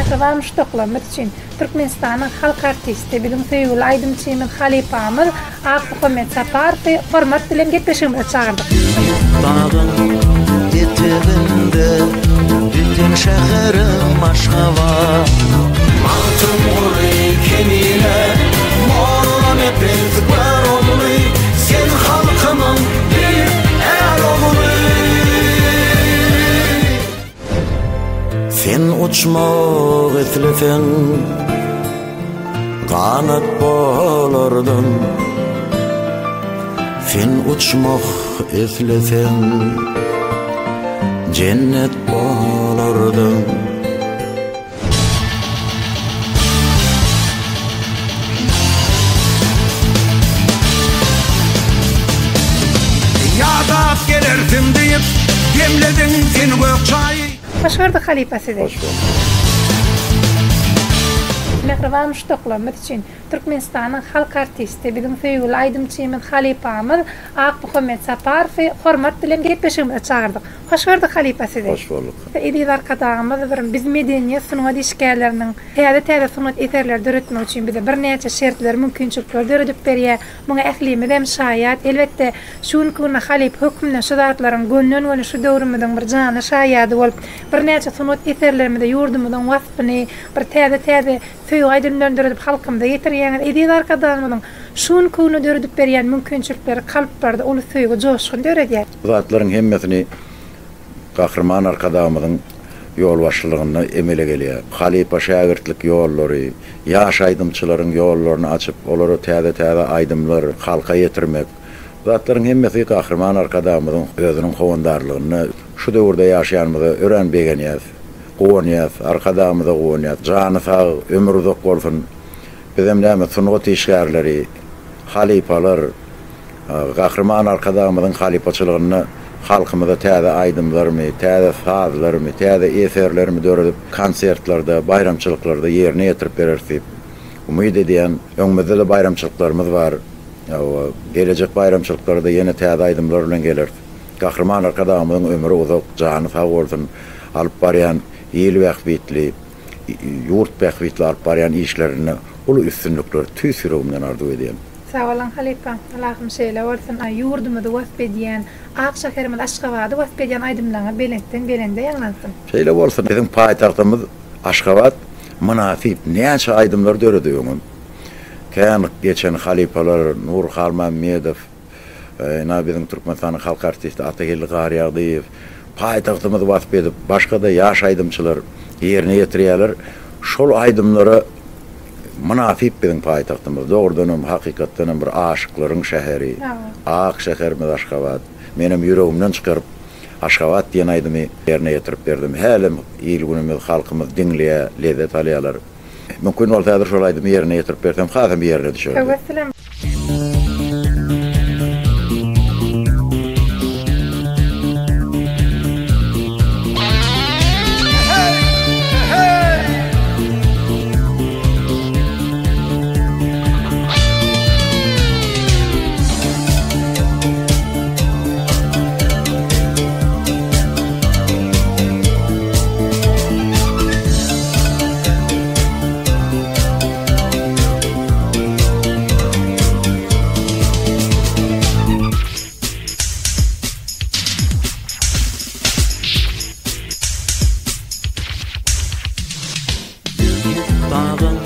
Mehribam şoklamak için Türkmenistan'ın halk artisti bizim Söýgüli aýdymçymyz Halypamyz Akmuhammed Saparowy hormat bilen gepleşigimize çağırdyk. Dağın eteğinde bütün şehrim Aşgabat. Mantım gurri kemine morlan epet var olmy. Sen halkymyň bir el olmy. Sen uçmak etlefen kanat bolardın. Sen uçmak etlefen cennet bolardın. Yadap gelirdim deyip demledin sen gök çayı. Hoş gördük Halypa sizi. Hoş bulduk. Mehribam şoklamak için Türkmenistan'ın halk artisti bizim Söýgüli aýdymçymyz Halypamyz Akmuhammed Saparowy hormat bilen gepleşigimize çağırdyk. Hoş gördük Halypa sizi. Hoş bulduk. Edip arkadaşymyz biz medeniýet sunugat işgärleriniň täze sunat eserler döretmek üçin bize bir näçe şertler, mümkinçilikler döredip berýär. Muňa ählimiz hem şaýat, elbetde şunkuna Halyp hökmüne şudatlaryň gönlünden şu döwrümden bir jany şaýady bolup bir näçe sunat eserlerimizde ýurdumyzyň wasfyny bir täze Söýgüden döredip halkymyza ýetirýän edip arkadaşymyň şunkuna döredip berýän mümkinçilikleri kalplarda ulu söýgü joşgun döredýär. Zatlaryň hemmesini Gahrman arkadaşymyň ýol başçylygyna emele gelýär. Halypa şägirtlik ýollary, ýaş aýdymçylaryň ýollaryny açyp, olary täze aýdymlar halka ýetirmek. Zatlaryň hemmesi Gahrman arkadaşymyň özüniň howandarlygyny şu döwürde ýaşaýanmyzy öwrenbegenýär. Goňýas, arkadaşymyza goňýas, jany sag, ömür uzak bolsun. Bizim näme sunugat işgärleri, halypalar, Gahrman arkadaşymyň halypaçylygyny halkymyza täze aýdymlarmy, täze sazlarmy, täze eserlerimi döredip konsertlarda, bayramçylyklarda ýerine ýetirip bererdi. Umyt edýän öňümizde de bayramçylyklarymyz bar. Gelecek bayramçylyklarda ýene täze aýdymlar bilen gelir. Gahrman arkadaşymyň ömrü uzak, jany sag bolsun, alyp barýan ýyl wagtly, ýurt wagtly alyp barýan işlerini ulu üstünlikler tüýsüründen arzu edýän. Sağ olun Halypa. Allah'ım şeýle bolsun. Ýurdumyzy wasp edýän, ak şäherimiz Aşgabady wasp edýän aýdymlaryňa belende ýaňlansyn. Şeýle bolsun. Bizim paýtagtymyz Aşgabat münasip näçe aýdymlar döredýän. Kän geçen halypalar Nur Halmammedow, bizim Türkmenistanyň halk artisti Atagelli Garyagdyýew paýtagtymyzy wasp edip, başga da ýaş aýdymçylar ýerine ýetirýärler. Şol aýdymlary münasip bizim paýtagtymyz. Dogrudan hakykatdan bir aşyklaryň şäheri. Ak şäherimiz Aşgabat. Menim ýüregimden çykaryp Aşgabat diýen aýdymy ýerine ýetirip berdim. Hälim ýyl günümiz halkymyz dinleýär, lezzet alýarlar. Mümkin bolsa şol aýdymy ýerine ýetirip bersem, hasam ýerine düşer. Dağın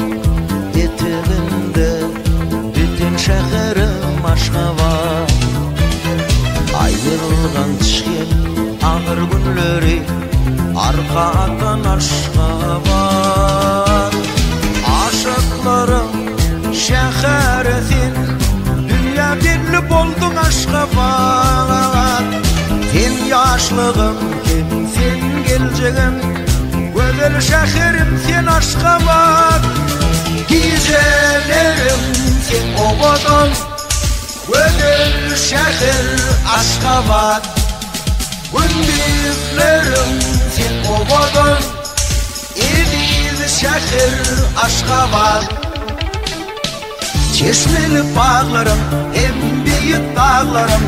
eteğinde bütün şehrim Aşgabat. Ayrılgan çiğil ağır günleri arka atan Aşgabat. Aşıklarım şehresin dünya birli boldun Aşgabat. Sen yaşlığım, sen geleceğim, güzel şehrim sen Aşgabat. Gizelerim sen obadan, güzel şehir Aşgabat. Gündüzlerim sen obadan, ediz şehir Aşgabat. Çeşmeli bağlarım, en büyük dağlarım,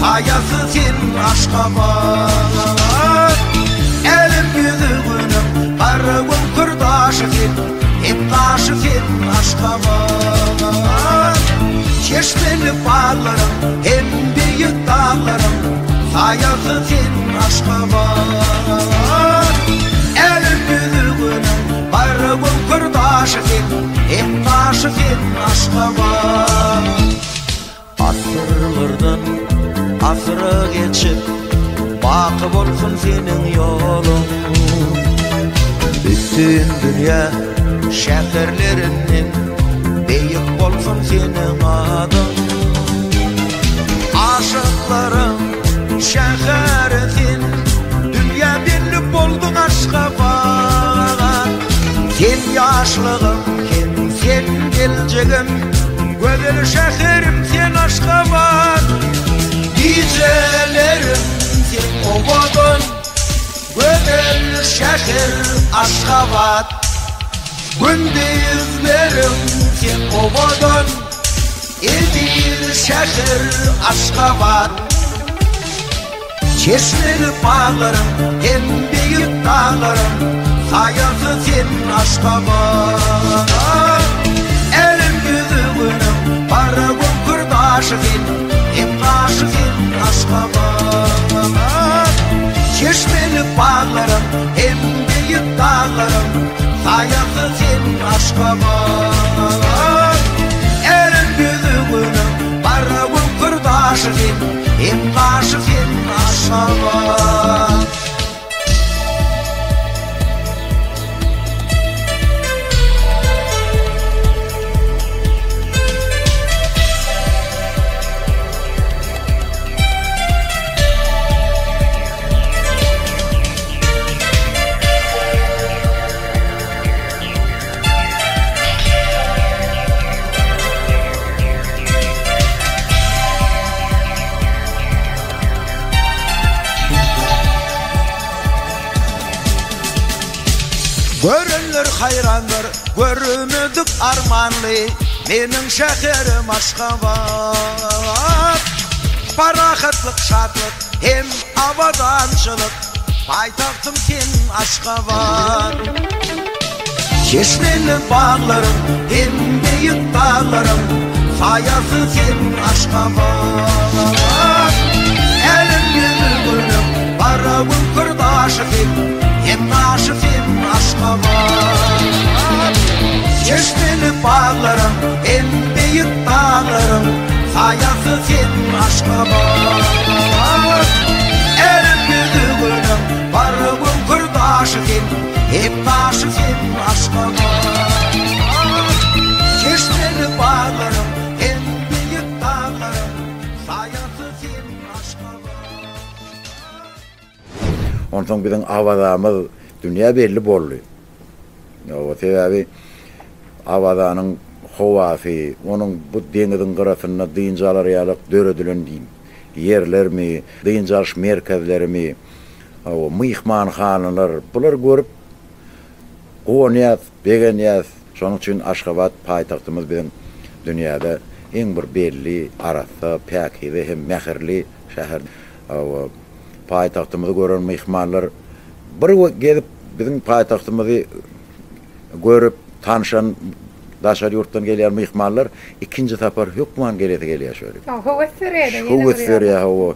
hayası sen Aşgabat. Elim yüzü günüm, kargım kurdaş fin, hem taşı fin Aşgabat. Çeşmeli bağlarım, hem büyük dağlarım, sayası fin Aşgabat. Elim büyüğünüm, bayrağım kırdaşı fin, hem taşı fin Aşgabat. Asırlardan asırı geçip, bakıp olsun senin yolun. Bütün dünya şehirlerinin büyük olsun senin adın. Aşıkların şehrisin, dünya birlik oldun Aşgabat. Sen yaşlığım, sen geleceğim, güzel şehrim sen Aşgabat. Gecelerim sen ovadın, güzel şehir Aşgabat. Gündüzlerim sen ovadın, edil şehir Aşgabat. Çeşmeli bağlarım, en büyük dağlarım, sayası sen Aşgabat. Elim yüzüğünüm, bayrağım kırdaşı fin, hem taşı fin Aşgabat. Çeşmeli bağlarım, hem büyük dağlarım, sayası sen Aşgabat. Elim yüzüğünüm, bayrağım kırdaşı fin, hem taşı fin Aşgabat. Görünür hayrandır, görünüdük armanlı, menin şehirim Aşgabat. Parakatlık, şatlık, hem avadançılık, paytahtım sen Aşgabat. Çeşmeli bağlarım, hem büyük dağlarım, sayası sen Aşgabat. Elim yüzüğünüm, bayrağım kırdaşı fin, hem taşı fin Aşgabat. Çeşmeli bağlarım, en büyük dağlarım, sayası sen Aşgabat. Elim yüzüğünüm, bayrağım kırdaşı fin, hem taşı fin Aşgabat. Çeşmeli bağlarım, en büyük dağlarım, sayası sen Aşgabat. Ondan bizden avadamız dünya belli bollu. O sebebi avadanın havası, onun bu denizin kırasına dıyıncalar yalık dörödülün yerler mi, dıyıncalış merkezleri mi, o mihmanxanalar, bular görüp Goniyat, Begeniyat, şonun için Aşgabat paytahtımız bizim dünyada en bir belli, arası, pəkizi, hem mehirli şehir. O paytahtımızı gören mihmanlar bir gelip bizim paytahtımızı görüp tanışan daşar yurttan gelen mihmanlar ikinci tapar hükman geliyor şöyle. Hava sürede. Hava sürede hava.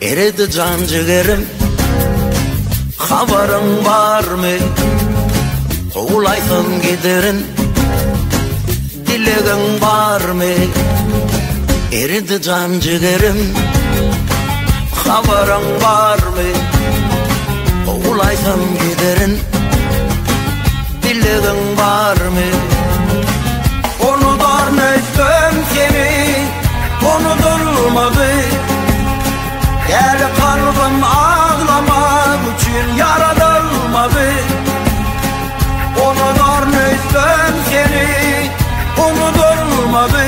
Eridi can ciğerim, haberin var mı? Kovulaysın giderin, dilegin var mı? Eridi can ciğerim, haberin var mı? Kovulaysın giderin, dilegin var mı? Onu darnettim seni, onu durmadı. Gel kalbim ağlamak için yaratılmadı. Onu darnettim seni, onu durmadı.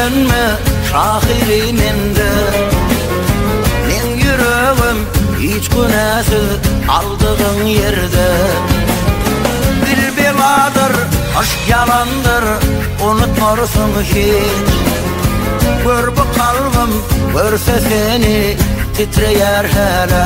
verenme şahiri mende. Men yüreğim hiç günahsız aldığın yerde. Bir beladır, aşk yalandır, unutmarsın hiç. Gör bu kalbim, görse seni titreyer hele.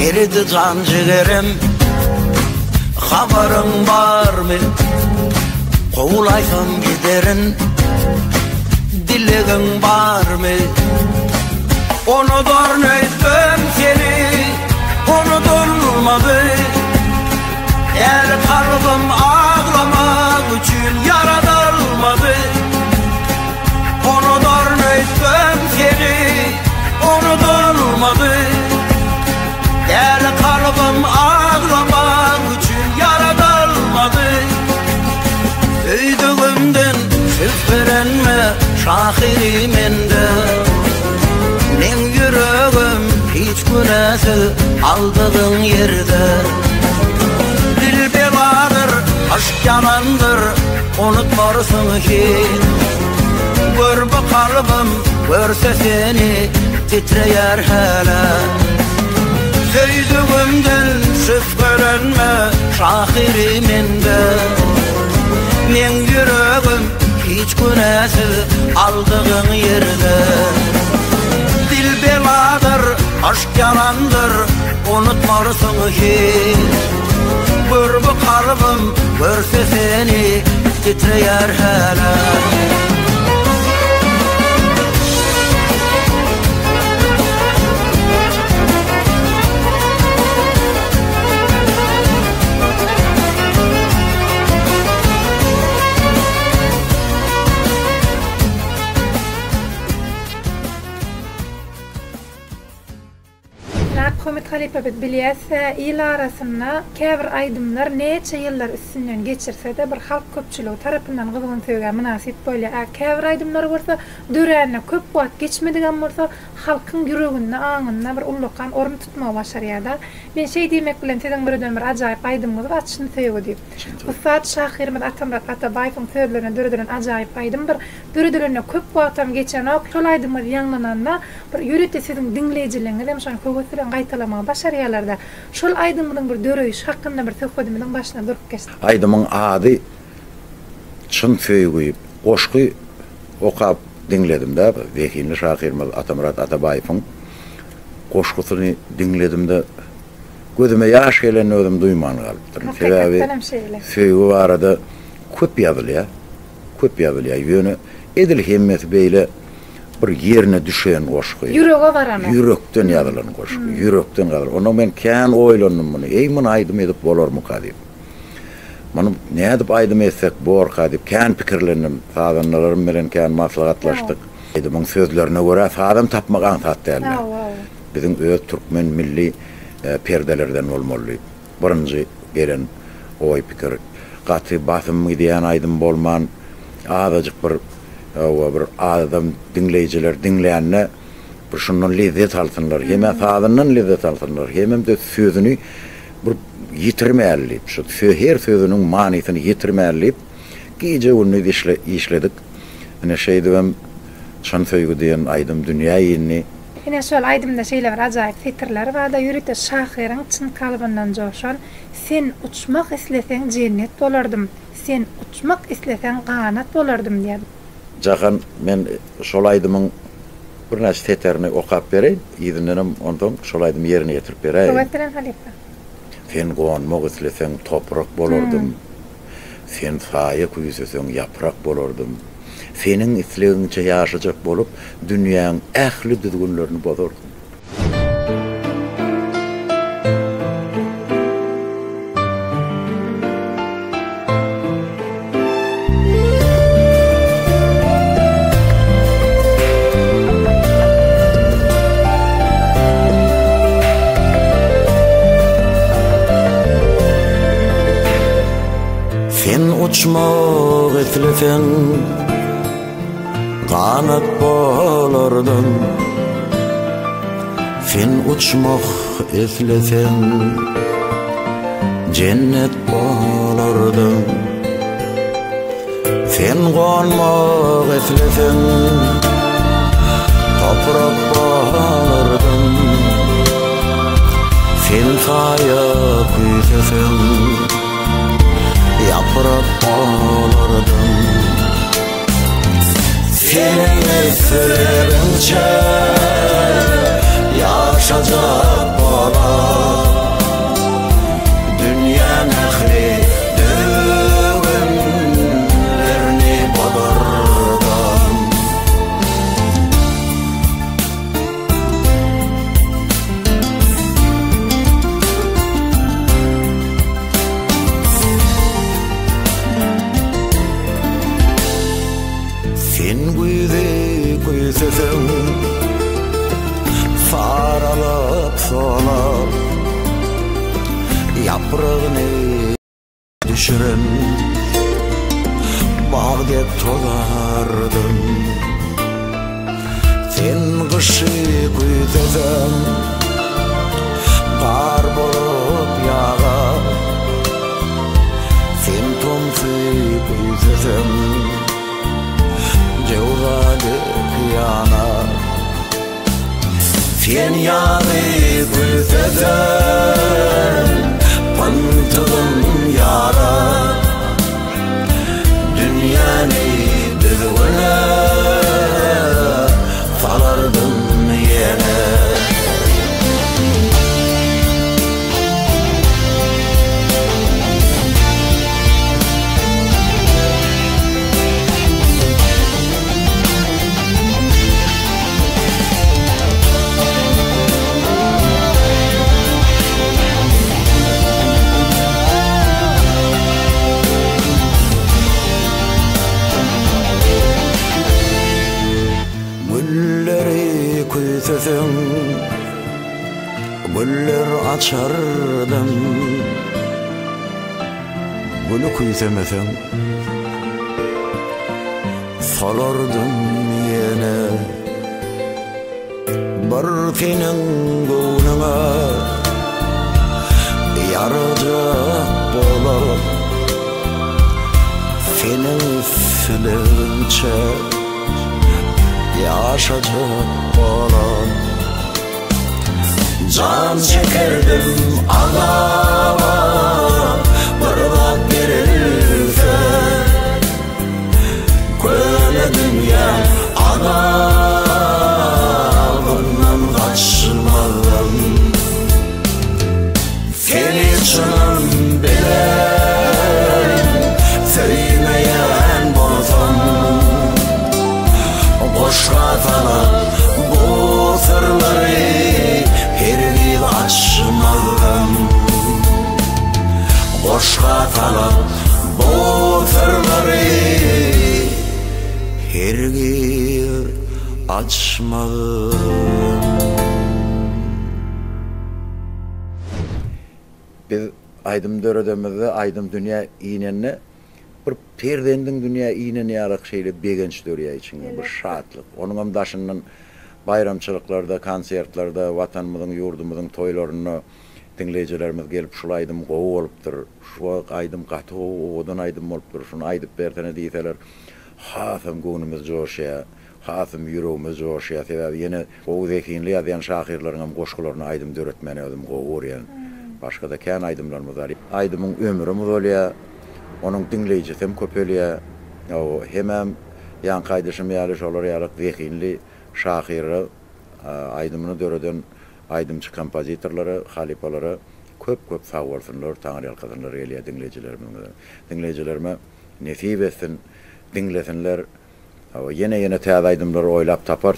Eridi can ciğerim, haberin var mı? Kovulaysam giderin, dilegin var mı? Onu dörnöydüm seni, onu durmadı. El kalbim ağlamak için yaratılmadı. Onu dörnöydüm seni, onu durmadı. Gel kalbim ağlamak için yaratılmadı. Öydüğümden söz verenme şahiri mende. Men yüreğim hiç günahsız aldığın yerde. Dil beladır, aşk yalandır, unutmarsın hiç. Gör bu kalbim, görse seni titreyer hele. Söydüğümden söz verenme şahiri mende. Men yüreğim hiç günahsız aldığın yerde. Dil beladır, aşk yalandır, unutmarsın hiç. Gör bu kalbim, görse seni titreyer hele. Komet Halipa bilýärse il arasynda käbir aýdymlar neçe ýyllar üstünden geçirse de bir halk köpçüligi tarapyndan gyzgyn söýgen münasip bolýar. Käbir aýdymlar bolsa döräne köp wagt geçmedigen bolsa halkyň ýüreginde aňynda bir ullukan orun tutmagy başarýar. Men şey diýmek bilen siziň birden bir ajaýyp aýdymyňyzy açyşyny söýgüdi. Ufat Şahirmet Atamrat Atabaýewiň söýlerine döredirilen ajaýyp aýdym bir döredirilen köp wagtam geçen şol aýdymyň ýanglananda bir ýürete siziň dinleýijileriniň hem şol köwüslen gaýtalamagy başarýarlarda. Şol aýdymyň bir döreýiş hakynda bir söhbetimiň başyna durup geçdi. Aýdymyň ady çyn söýgüýüp, goşky okap dinledim-de, Wekinli Şahirmet Atamrat Atabaýewiň goşgusyny dinledim-de gözüme ýaş gelen özüm duýman galypdyryn. Sebäbi söýgü barada köp ýazylýar. Köp ýazylýar. Ýöne edil hemmet beýle bir ýerine düşen goşky. Ýürege barany. Yürekden ýazylan goşky. Yürekden galar. Onu men kän oýlandym muny. Ey muny aýdym edip bolarmy kadip. Muny nädip aýdym etsek bor kadip kän pikirlendim. Sadanlarym bilen kän maslahatlaşdyk. Aýdymyň sözlerine görä sadam tapmagan satdäler. Biziň öz türkmen milli perdelerden bolmaly. Birinji gelen oý pikir gaty basym diýen aýdym bolman azyjyk bir adam dinleyijiler dinleýänne bir şundan lezzet alsınlar. Heme sadanyň lezzet alsınlar. Hemem de sözüni bir ýitirmäli. Şu her sözüniň manysyny ýitirmäli. Gije onu işledik. Ene şey diýem şan söýgü diýen aýdym dünýä ýyny. Ene şol aýdymda şeýle bir ajaýyp fikrler bar da ýürete şahyryň çyn kalbyndan joşan sen uçmak isleseň cennet bolardym. Sen uçmak isleseň ganat bolardym diýdi. Jahan men şol aýdymyň bir näçe teterini okap bereýin, ýygynyň ondan şol aýdym ýerine ýetirip bereýin. Şowetlen Halipa. Sen goňmak isleseň toprak bolardym. Sen saýa kuýsasyň yaprak bolardym. Senin islegiňçe ýaşajak bolup dünýäň ähli düzgünlerini bozardym. uçmak etlesen kanat bolardın. Sen uçmak etlesen cennet bolardın. Sen konmak etlesen toprak bolardın. Sen kaya küysesen yaprak bolardın. Senin eserince yaşayacak bolar. Dünya nehri düğünlerini badardan. Sen güysesen sarılıp solar. Yaprağını düşüren bağdep tolardın. Sen kışı güysesen kar bolup yağar. Sen tomsu güysesen cevvadık yanar. Sen yanı güysesen pantılın yara. Dünyanı düzgüne salardın yine. Küysesen güller açardım. Gülü kuysemesen salardım yine. Bir senin gönlüne yaracak bolar. Senin üstünce yaşayacak bolar. Can çekerdim ağlama, bırak verirse köle dünya anamından kaçmadım. Seni canım bilen sevmeyen bolsam, boşa kalan bu sırları her yıl açmadım. Boşa kalan bu sırları her yıl açmadım. Biz aydım döredemizde aydım dünya iğnenine bir perdendin dünya iğneni yarak şeyle begenç dörüya içinde bir şatlık. Onun amdaşının bayramçılıklarda, konsertlerde, vatanımızın, yurdumuzun toylarını dinleyicilerimiz gelip şulaydım qoğu olupdur. Şu aydım katı odan aydım olupdur. Şunu aydıp bertene deyseler hasım gönlümüz coşuya, hasım yüreğimiz coşuya. Sebebi yine qoğu zekinli yazayan şahirlerin hem koşkularını aydım döretmeni ödüm qoğu oryan. Başka da kən aydımlarımız var. Aydımın ömrümüz oluyor. Onun dinleyicisi hem köpeliyor. O hemen yan kaydışım yalış olur yalık zekinli şahiri aydımını döreden aydımçı kompozitorları, halipaları köp sağ olsunlar, tanrı yalkadınlar eliye dinleyicilerime nesip etsin, dinlesinler. Yine teyze aydımları oylap tapar.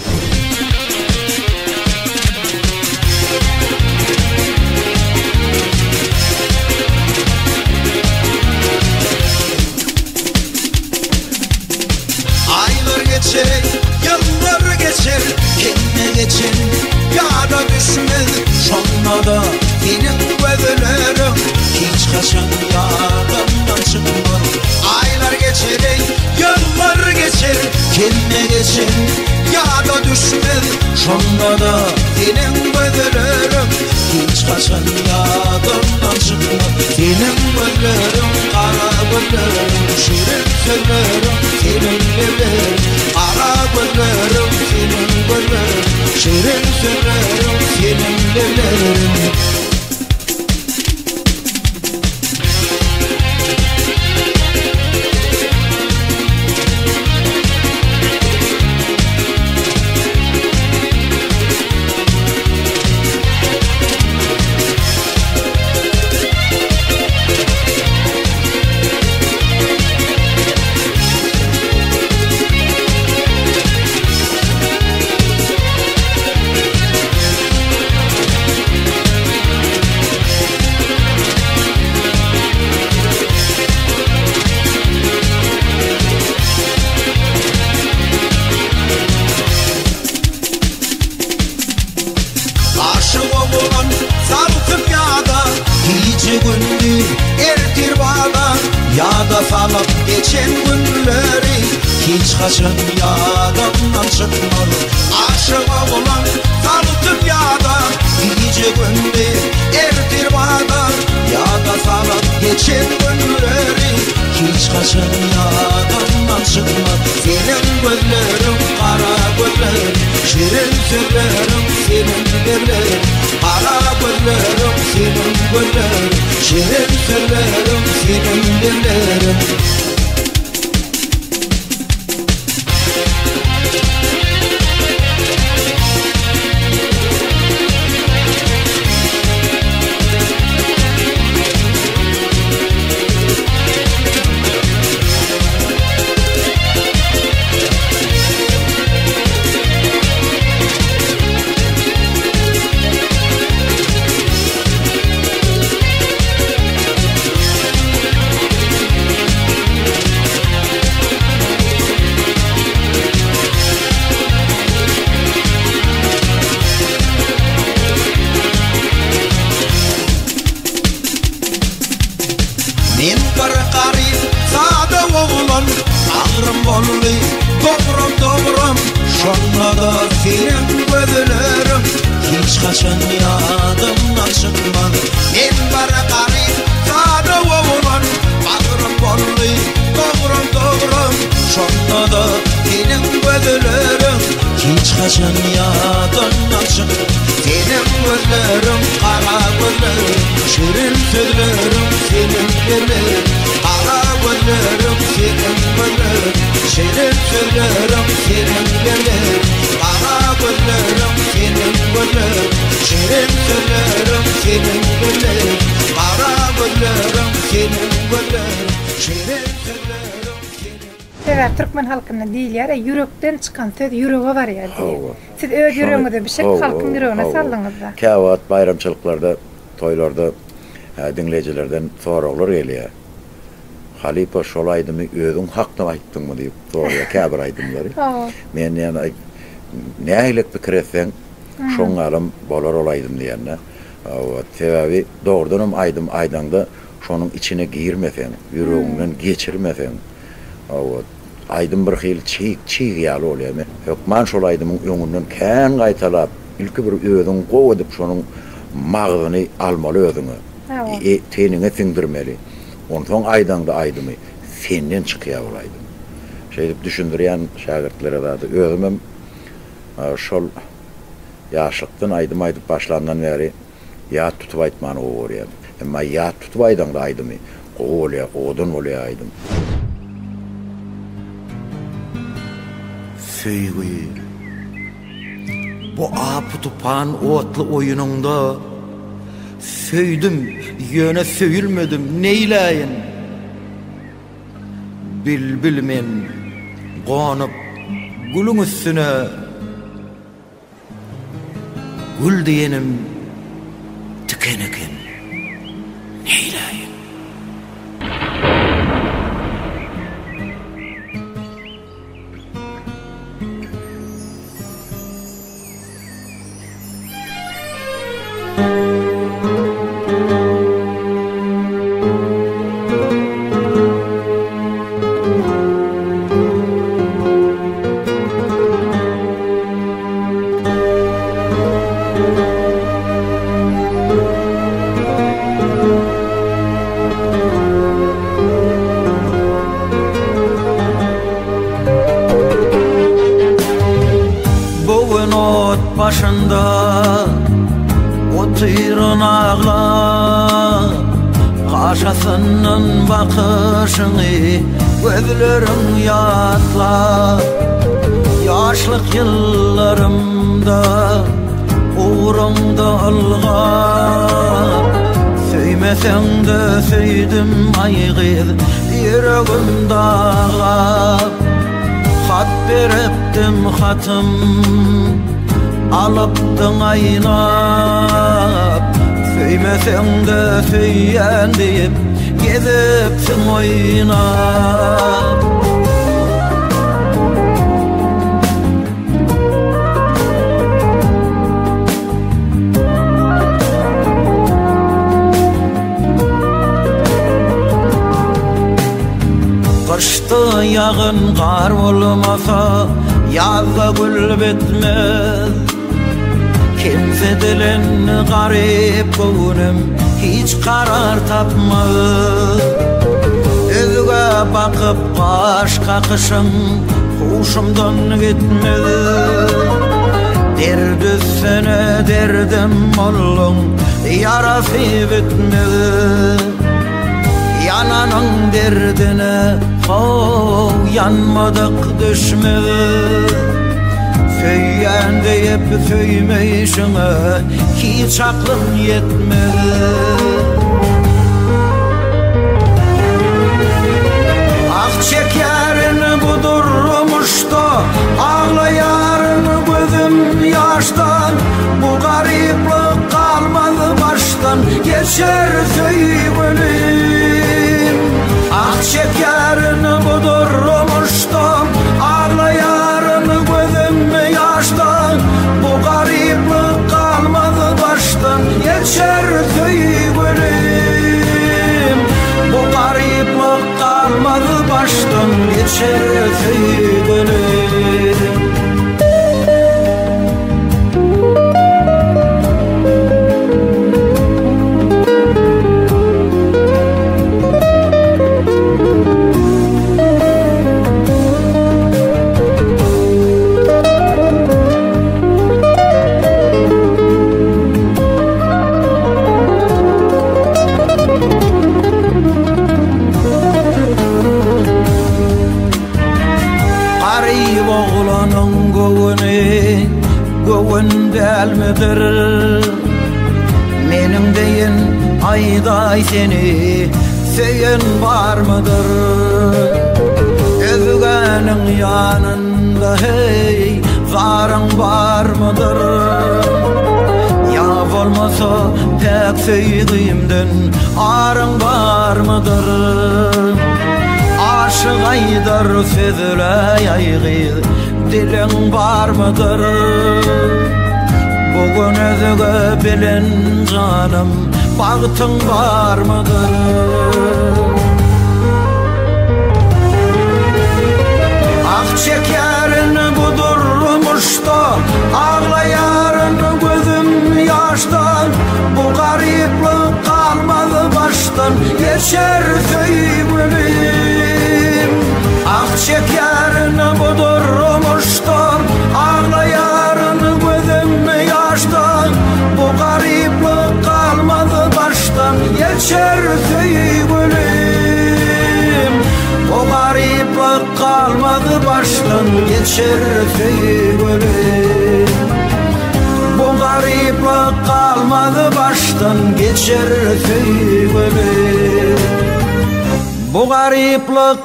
Aylar geçer, yıllar geçer, kendine geçer, yara düşmez. Sonra da benim gözlerim hiç kaçan yardımdan çıkmaz. geçin yada düşmez şonda da senin gözlerim hiç kaçan yadımdan çıkmaz senin gözlerim kara gözlerim şirin sözlerim senin gözlerim kara gözlerim senin gözlerim şirin sözlerim senin gözlerim gündü ertir bağda yada salıp geçen günleri hiç kaçan yadımdan çıkmadı aşığa olan salıp yada gece gündü ertir bağda yada salıp geçen günleri hiç kaçan yadımdan çıkmadı senin gözlerin kara gözlerin şirin sözlerin senin gözlerin kara gözlerim senin gözlerin şirin sözlerim senin gözlerin men bir garip sada oğlan ağrım bolly doğrum şonda da senin gözlerim hiç kaçan yadımdan çıkmadı men bir garip sada oğlan ağrım bolly doğrum şonda da senin gözlerim hiç kaçan yadımdan çıkmadı senin gözlerim kara gözlerim şirin sözlerim senin gözlerim kara gözlerim senin gözlerim şirin sözlerim senin gözlerim kara gözlerim senin gözlerim şirin sözlerim senin gözlerim kara gözlerim senin gözlerim şirin sözlerim senin. Evet, Türkmen halkına diýilýär, yürekden çykan söz yüreğe barýar diýip. Siz öz yüreğiňizde bir şey halkyň yüreğine saldyňyz-da. Käwat bayramçylyklarda, toýlarda dinleýijilerden soraglary gelýär. Halipa şol aýdymy özüň hakda aýtdyňmy diýip soraýar käbir aýdymlary. Men ýa-ni nähilek pikir etseň şoň alym bolar olaýdym diýende. Sebäbi dogrudan aýdymda şonuň içine girmeseň, yüregiňden geçirmeseň, aydın bir hil çiğ ýaly bolýar. Hökman şol aydymyň öňünden kän gaýtalap, ilki bir özüň gow edip şonuň magzyny almaly özüňe. Tenine siňdirmeli. Ondan aýdanda aydymy senden çykýar bolaýdy. Şeýdip düşündirýän şagirtlere da özümem şol ýaşlykdan aýdym aýdyp başlandan beri ýat tutup aýtmany goýarýar. Emma ýat tutup aýdanda aydymy gow bolýar, odun bolýar aýdym. Söýgü. Bu apy tupan otly oýununda söýdüm, ýöne söýülmedim, neýläýin? Bilbil men gonyp gulun üstüne gul diýenim tüken eken. Neýläýin? bağla Qaşasından bakışını gözlerin yatla Yaşlık yıllarımda uğrumda alğap Söymesen de söydim aygır yüreğim dağlap Hat beripdim hatım alıpdın aynap Söymesen de söyyen deyip gezipsin oynap Kışta yağın kar olmasa yazda gül bitmez Kimse dilin garip gönlüm hiç karar tapmaz Özüge bakıp kaş kakışın huşumdan gitmez Derd üstüne derdim oldum yarası bitmez Yananın derdine yanmadık düşmez Söyyen deyip söymeyişine hiç aklım yetmez Ah çekerin bu durmuşta ağlayarın gözüm yaştan Bu gariplik kalmadı baştan geçer söylerim Ah çekerin bu durmuşta ağlayarın gözüm yaştan Bu gariplik kalmadı baştan geçer söylerim Bu gariplik kalmadı baştan geçer söylerim Göğün delmidir Menim deyin ayday seni Söyün var mıdır Özgenin yanında hey Zarın var mıdır Ya olmasa pek söylediğimden Arın var mıdır Aşık aydır sözüle yaygı Dilin var mıdır Bugün özüge bilin canım Baktın var mıdır Ah çekerin bu durmuşta Ağlayarın gözüm yaştan Bu gariplik kalmadı baştan Geçer söylerim Ah çekerin bu durmuştan Ağlayarın gözüm yaştan Bu gariplik kalmadı baştan Geçer söylerim Bu gariplik kalmadı baştan Geçer söylerim Bu gariplik kalmadı baştan Geçer söylerim Bu gariplik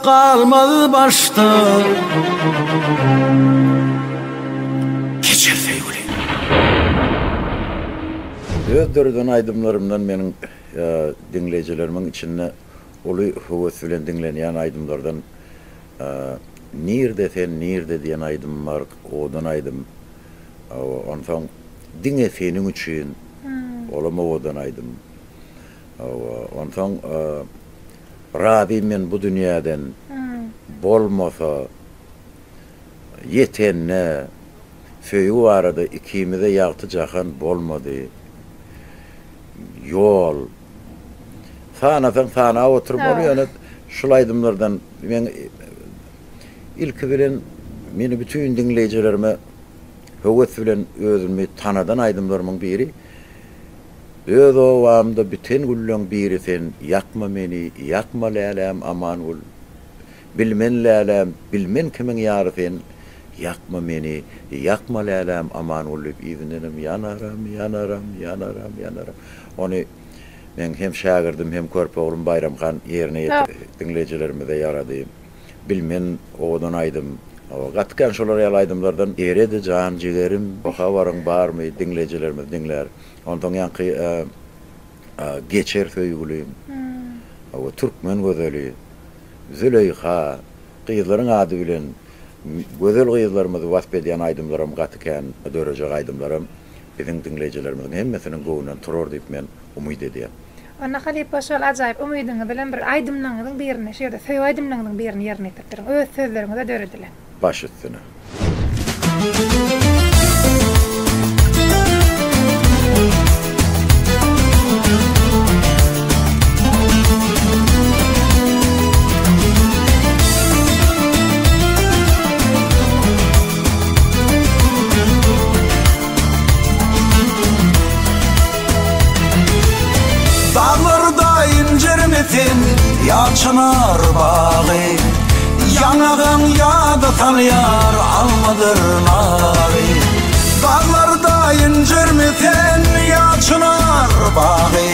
kalmadı baştan Geçer sevgilim Özdürden aydımlarımdan menin dinleyicilerimin içinde ulu huvvetülen dinleyen aydımlardan Nirde sen nirde diyen aydım var odan aydım ondan dine senin için olama odan aydım ondan Rabbim bu dünyadan bolmasa yetenne söyü varada ikimize yaktı cahan bolmadı yol sana oturup oluyor şulaydımlardan ben ilk bilen meni bütün dinleyicilerime hüvvet bilen özümü tanıdan aydımlarımın biri Öz ovamda biten güllüň biri sen, yakma meni, yakma lälem aman ol. Bilmen lälem, bilmen kimin ýary sen, yakma meni, yakma lälem aman ol. Izinenim yanaram. Onu men hem şagirdim hem körpe oğlum Bayramkan yerine dinleyijilerimize ýaradym. Bilmen odan aýdym. O gatkan şolar ýalaýdymlardan eredi jan jigerim, baha barın barmy dinleyijilerimiz dinler. Ondan ýanky geçer söýgülüm. O türkmen gözeli, Züleyha, gyzlaryň ady bilen gözel gyzlarymyz wasp edýän aýdymlarym gatkan, dörejek aýdymlarym biziň dinleyijilerimizin hemmesiniň göwünden turur diýip men umyt edýär. Ona Halipa şol ajaýyp umydyňy bilen bir aýdymlaryň birini, şeýle söý aýdymlaryň birini ýerine ýetirdiň. Öz sözlerimize dörediler. Baş üstüne. Dağlarda incirmetin yaçınar bağı, yanağın yağda tanıyar almadır narı. Dağlarda incirmetin yaçınar bağı,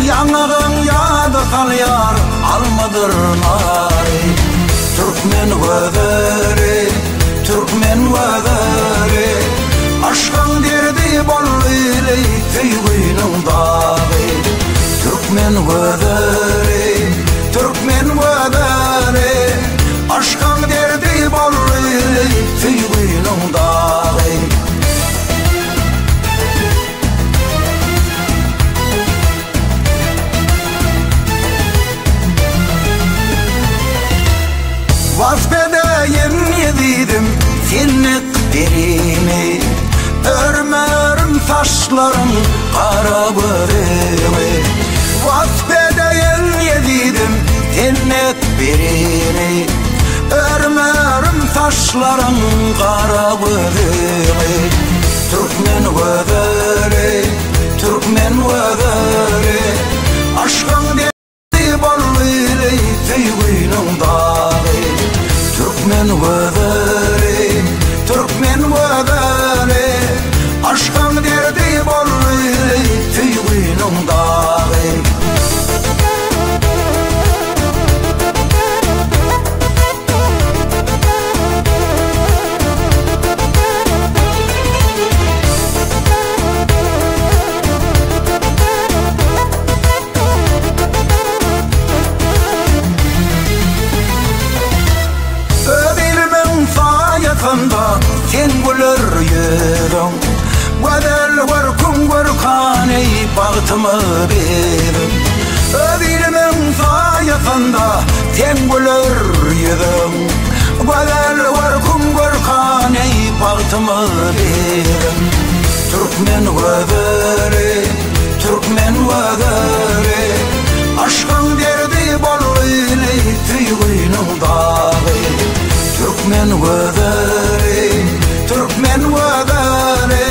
yanağın yağda tanıyar almadır narı. Türkmen vöderi, aşkın derdi bollyly tüýgüniň dagy. Türkmen vöderi, aşkın derdi bollyly tüýgüniň dagy. Vaspedeýin ýedidim senlik derimi, örmerim taşlarım kara böreği. Vaspedeýin ýedidim senlik derimi, örmerim taşlarım kara böreği. Türkmen vöderi, aşkın derdi bollyly tüýgüniň dagy. Türkmen vöderi, aşkın derdi bollyly tüýgüniň dagy. Sen güler ýüreň, gödel görkany bagtymy berim. Ödilimiň saýasynda sen güler ýüreň, gödel görkany bagtymy berim. Türkmen vöderi, aşkın derdi bollyly tüýgüniň dagy. Türkmen vöderi,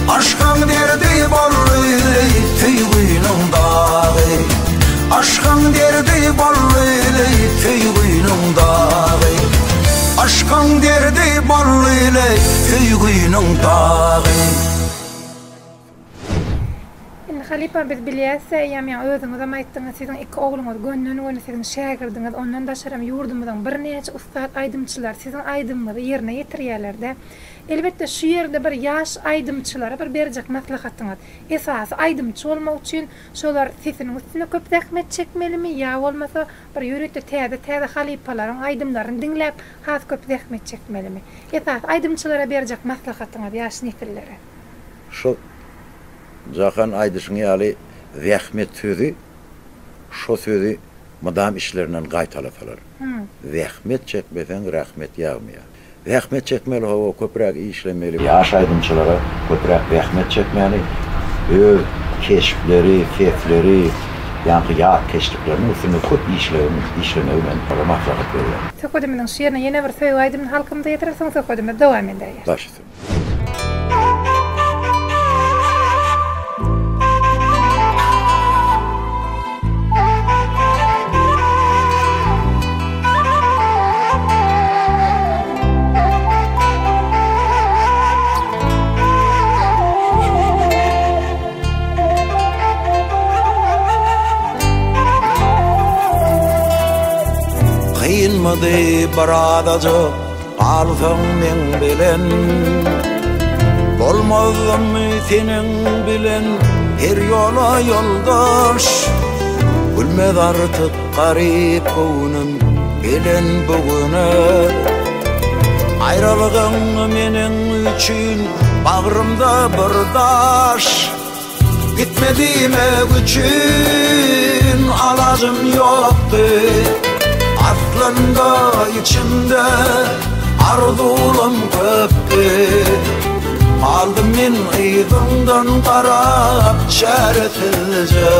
aşkın derdi bollyly tüýgüniň dagy. Aşkın derdi bollyly tüýgüniň dagy. Aşkın derdi bollyly tüýgüniň dagy. Halipa biz bilýärse, ýa-ni özüňiz hem aýtdyňyz, siziň iki ogluňyz gönlüňiz, siziň şagirdiniz, ondan daşaram ýurdumyzdan bir neçe ustad aýdymçylar siziň aýdymyňyzy ýerine ýetirýärler-de. Elbetde şu ýerde bir ýaş aýdymçylara bir berjek maslahatyňyz. Esasy aýdymçy bolmak üçin şolar siziň üstüne köp zähmet çekmelimi ýa bolmasa bir ýörekde täze halipalaryň aýdymlaryny dinläp has köp zähmet çekmelimi? Esasy aýdymçylara berjek maslahatyňyz ýaş nesillere. Şo Jahan aýdyşyň ýaly zähmet sözü, şo sözü madam işlerinden gaýtalasalar. Zähmet çekmesen rahmet ýagmýar. Zähmet çekmeli o köpräk işlemeli. Ýaş aýdymçylara köpräk zähmet çekmeli. Öz keşifleri, fetleri, ýa-ni ýat keşiflerini üstüne köp işlemeli bilen maslahat berýär. Söküdümden şu ýerine ýene bir söý aýdym halkymda ýetirseň söküdüme dowam edýär. Kıymady baradaja alsaň men bilen Bolmazym senin bilen her yola yoldaş Gülmez artık garip kownum bilen bugüne Ayrılığın menin üçün bağrımda bir daş Gitmediğime üçün alacım yoktu Aslında içimde arzularım köptü Aldım men ýyzyndan qarap şeretilce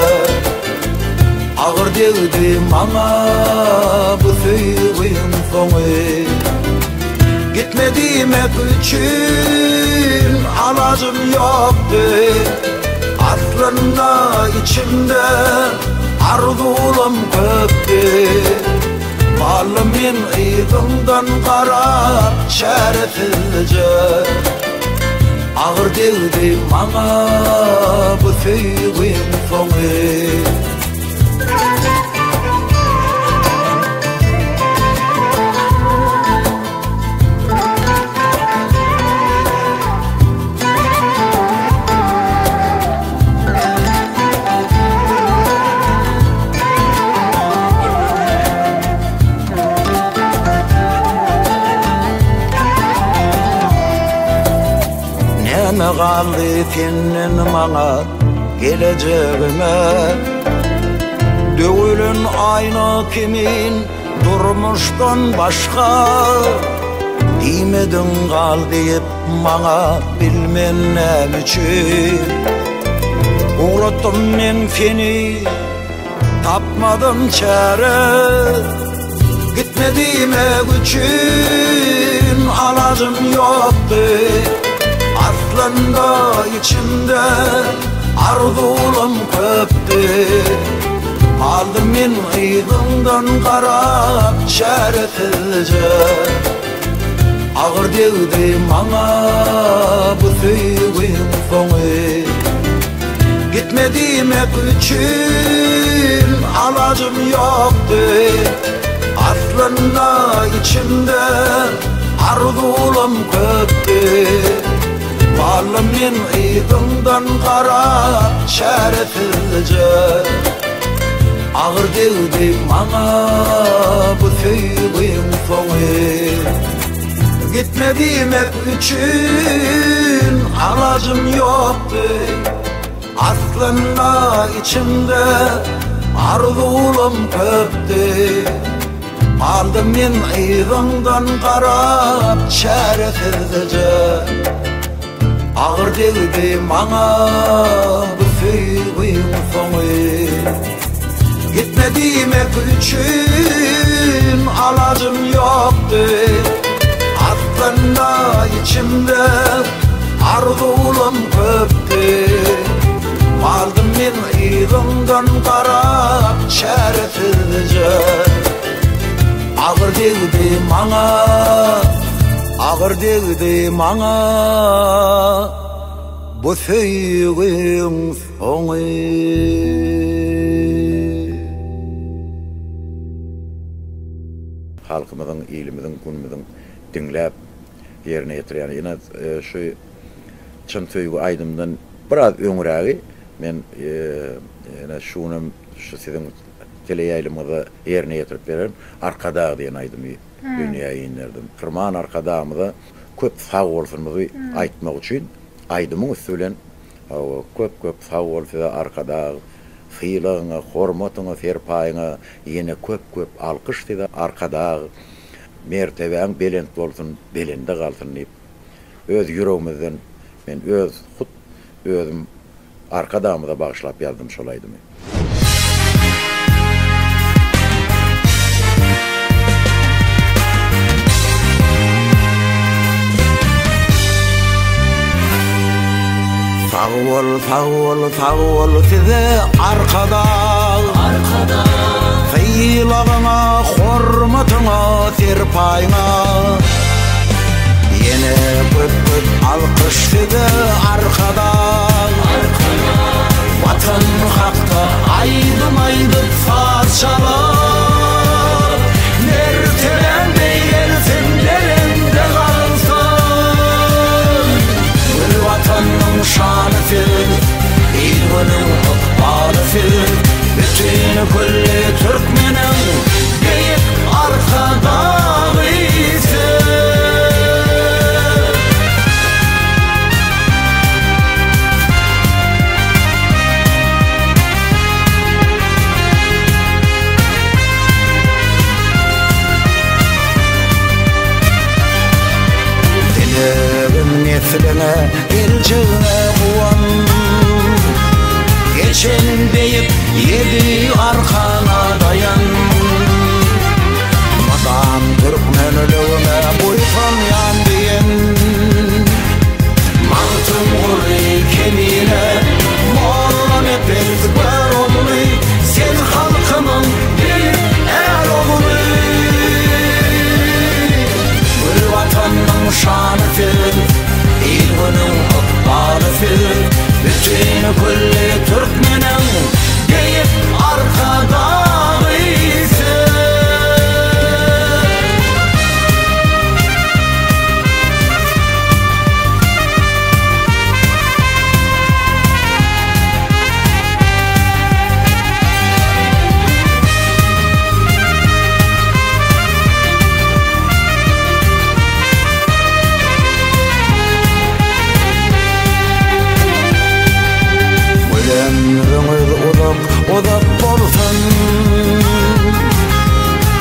Ağır degdi maňa bu söýgüň soňy Gitmedimek üçün alacım yoktu Aslında içimde arzularım köptü Malım men ýyzyndan qarap şeretilce Ağır degdi maňa bu söýgüň soňy Näme galdy senin maňa gelejegime Döwülen aýna kimin durmuşdan başga Diýmedin gal diýip maňa bilmen näme üçin Uğratdym men seni tapmadım çare Gitmedimek üçün alacım yoktu Aslında içimde arzularım köptü Aldım men ýyzyndan qarap şeretilce Ağır degdi maňa bu söýgüň soňy Gitmedimek üçün alacım yoktu Aslında içimde arzularım köptü Malım men ýyzyndan qarap şeretilce Ağır degdi maňa bu söýgüň soňy Gitmedimek üçün alacım yoktu Aslında içimde arzularım köptü Aldım men ýyzyndan qarap şeretilce Ağır degdi maňa bu söýgüň soňy Gitmedimek üçün alacım yoktu Aslında içimde arzularım köptü Aldım men ýyzyndan qarap şeretilce Ağır degdi maňa Ağır degdi maňa bu söýgüň soňy Halkymyzyň, ýylymyzyň, günümüziň diňläp ýerine ýetirýän ýene şu çyn söýgü aýdymdan biraz öňürägi men ýene şunum şu siziň teleýaýlymyzy ýerine ýetirip berem Arkadag diýen aýdymy dünýäge inlerdim. Kırman arkadağımda köp sağ bolsunmuzy aýtmak üçin aýdymyň üstülen köp sağ bolsa arkadag hyýlagyňa, hormatyňa, serpaýyňa ýene köp alkyş diýdi arkadag mertebeň belent bolsun, belende galsyn diýip öz ýüregimizden men özüm arkadağımda bagşlap ýazdym şol aýdymy. Sağol size arkadag hyýlagyňa, hormatyňa, serpaýyňa ýene köp alkyş size arkadag Vatan hakda aýdym saz çalar elçine buvan. Geçen deyip yedi arkana dayan. Madam Türkmenlüğüne buysan yan diyen. Mantım gurri kemine morlan epez var olunu. Sen halkımın bir er olunu. Gül vatanın şanı fil, ilgünün ıkbalı fil. Bütün kulli Türkmenin deyip arkadağıysa. Odak bolsun,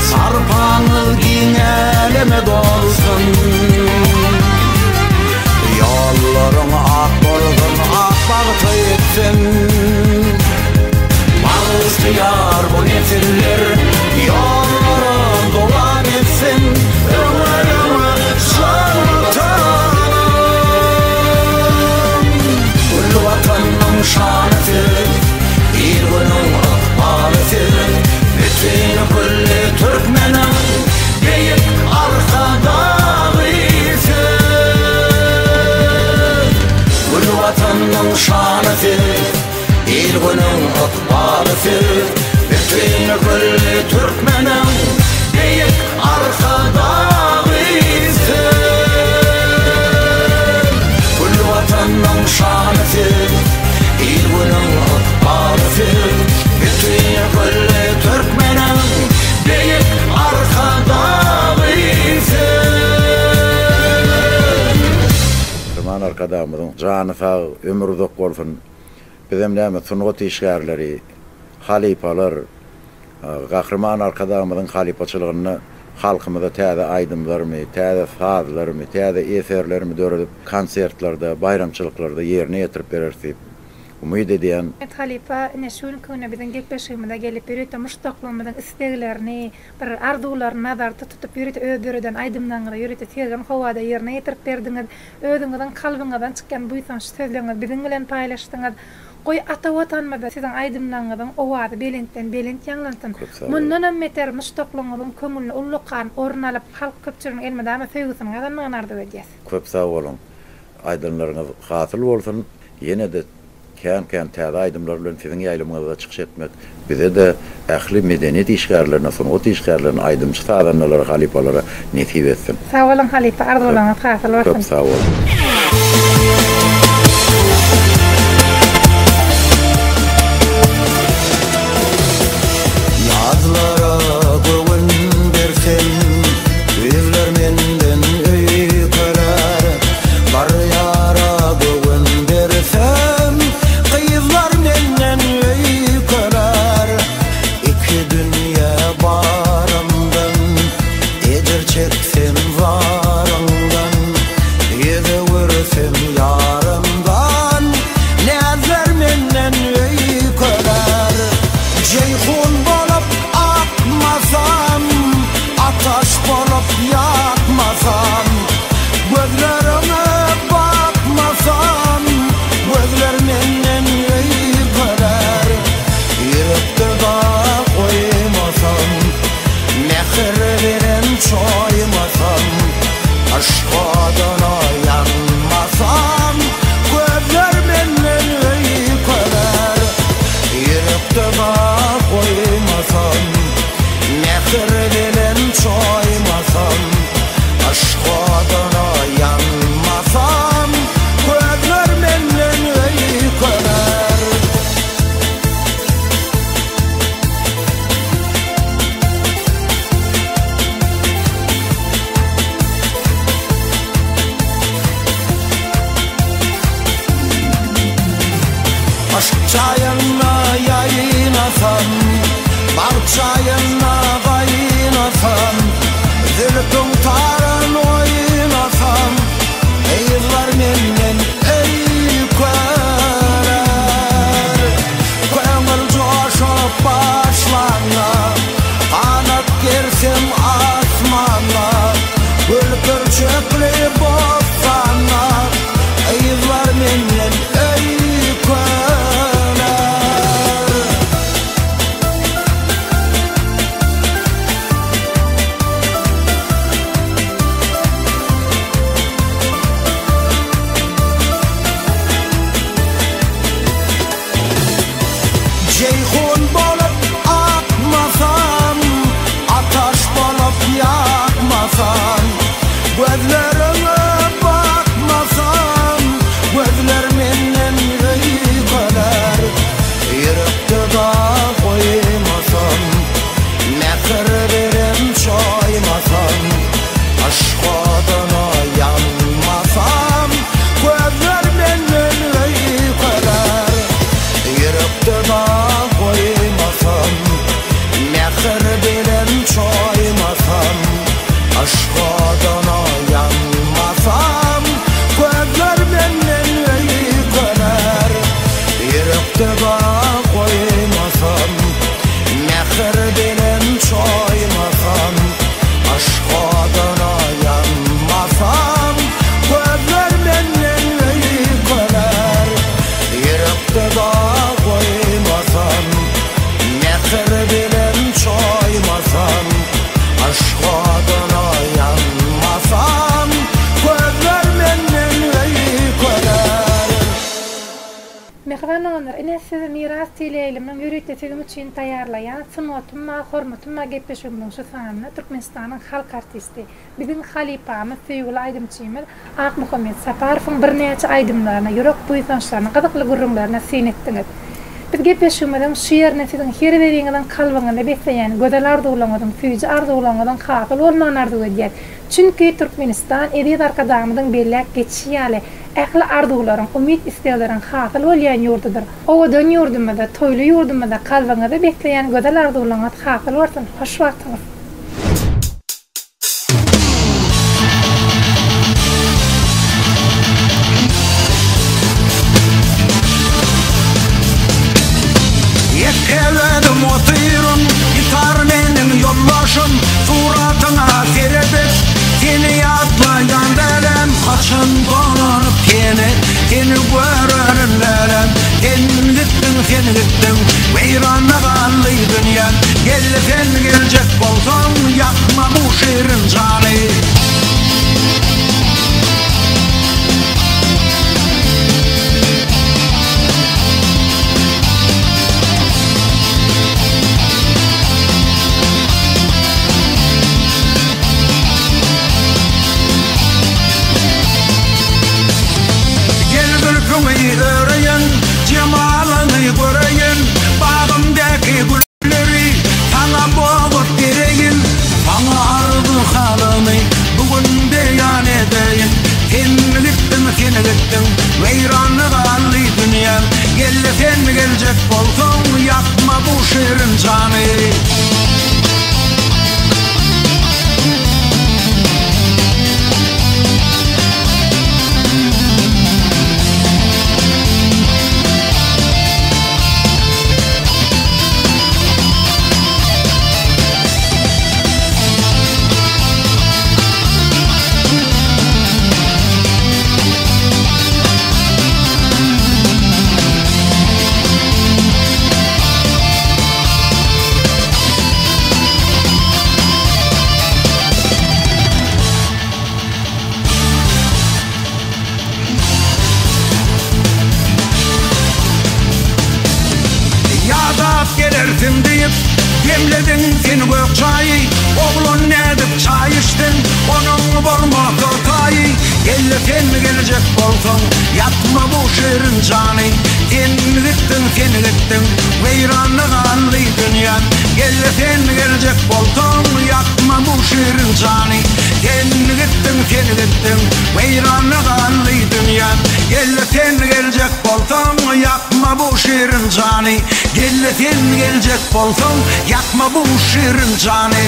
sarpanıl giňeleme dolsun. Yollarың ak bolsun, ak bagty etsin. Bağıştyar bu nesiller, yollarың dolan etsin. Ömrüňe şanlatalım. Gül watanyň şanyty, ilgünün ıkbalı fil. Bütün kulli Türkmenin deyip arkadağıysa. Gül vatanın şanı fil, ilgünün ıkbalı fil. Bütün kulli Türkmenin deyip arkadağıysa. Gül vatanın şanı fil, ilgünün ıkbalı fil. Bütün kulli Türkmenin deyip arkadağıysa. Türkmen arkadağımızın canı sağ, ömür uzak bolsun. Bizim näme sunugat işgärleri, halipalar, gahrman arkadağımızın halipaçylygyny halkymyza täze aýdymlarmy, täze sazlarmy, täze eserlerimi döredip konsertlarda, bayramçylyklarda ýerine ýetirip bererdi. Umid edýän Halipa neşun köne bilen gepleşigimizde gelip berýär, muştaklygymyzyň isteklerini, bir arzuwlaryny nazarda tutup berýär, öýdüreden aýdymlaryňy ýürüte tergen howada ýerine ýetirip berdiňiz. Özüňizden kalbyňyzdan çykan bu sözleriniz biziň bilen paýlaşdyňyz. Goý ata watanmada siziň aýdymlaryňyň owady belentden belent ýanglantyn. Mundan emmeter muştaklygymyzyň kömülini ullukan orun alyp halk köpçüligiň elmede ama söýgüsini ýazanmagyny edýäs. köp sag bolun. Aýdymlaryňyz hasyl bolsun. Ýene de kän täze aýdymlar bilen siziň ýaýlymyňyza çykyş etmek. Bize de ähli medeniýet işgärlerine, sunugat işgärlerine, aýdymçy sadanlara, halipalara nesip etsin. Sag bolun halipa, arzuwlaryňyz hasyl bolsun. Köp sag bolun. Yazlara göwün bersen, gözler menden öýkeler. Bar ýara göwün bersem, gyzlar menden öýkeler. Iki dünýä barymdan, ejer çeksem zarymdan, ýeze görsem ýarymdan, näzler menden öýkeler. Ceyhun bolup akmasam, ataş bolup yakmasam, gözlerime bakmasam, gözler menden öýkeler. Ýürekde da koymasam, mehr veren çoymasam, aşkadana yanmasam, gözler menden öýkeler. Ýürekde da koymasam, mehr veren çoymasam, aşkadana yanmasam, gözler menden öýkeler. Aşk çayına yayına Ceyhun bolup akmasam, ataş bolup yakmasam, gözlerime bakmasam, gözler menden öyköler. Yürekte da koymasam, mehir verem çoymasam, aşk oduna yanmasam, gözler menden öyköler. Yürekte da koymasam, mehir verem çoymasam, aşk oduna yanmasam, gözler menden öyköler. Yürekte da koymasam, mehir verem çoymasam, aşk oduna yanmasam, gözler menden öyköler. Yürekte da koymasam, mehir verem çoymasam, aşk oduna yanmasam, gözler menden öyköler. Mehriban oğlanlar, ene size miras tileylimden yürütesegim için tayarlayan sınotuma, hormatuma gepleşigimden şu sanına Türkmenistan'ın halk artisti, bizim halipamız, sevgili aydımçıyımız Ak Muhammed Safarov'un bir neçe aydımlarına, yürek buysançlarına, qadıqlı gurrumlarına sinettiler. Biz gepleşigimden şu yerine sizin her veriňizden kalbaňyny besleýän, gödel arzuwlaňyzyň, süýji arzuwlaňyzyň hafyl bolmagyny arzu edýär. Çünki Türkmenistan edýät arkadamyň bellek geçişi ýaly ähli arzuwlaryň, umid isleýärleriň hafyl bolýan ýurdudyr. Owadan ýurdumyzda, toýly ýurdumyzda kalbaňyzy besleýän gödel arzuwlaňyz hafyl bolsun. Hoş wagtyňyz. Yekevedim otuyrun, gitar benim yollaşım, suratına serebek, seni yatlayan derem, kaçın dolanıp seni görürlerem. Sen gittin, veyranı kallı dünya, gel sen gelecek bolsan, yakma bu şirin canı. Öreyen, cemalını göreyen, bağımdaki gülleri sana boğup direyin, bana ardı halını bugün beyan edeyim. Sen gittin, veyranı kallı dünya, gel sen gelecek bolsan, yakma bu şirin canı. Gelersin deyip demledin sen gök çayı, oğlun nedip çay içtin, onun bolmak ortayı. Gel sen gelecek bolsan, yatma bu şirin canı. Sen gittin, veyranı kallı dünya, gel sen gelecek bolsan, yatma bu şirin canı. Sen gittin, veyranı kallı dünya, gel sen gelecek bolsan, yakma bu şirin canı. Gel sen gelecek bolsan, yakma bu şirin canı.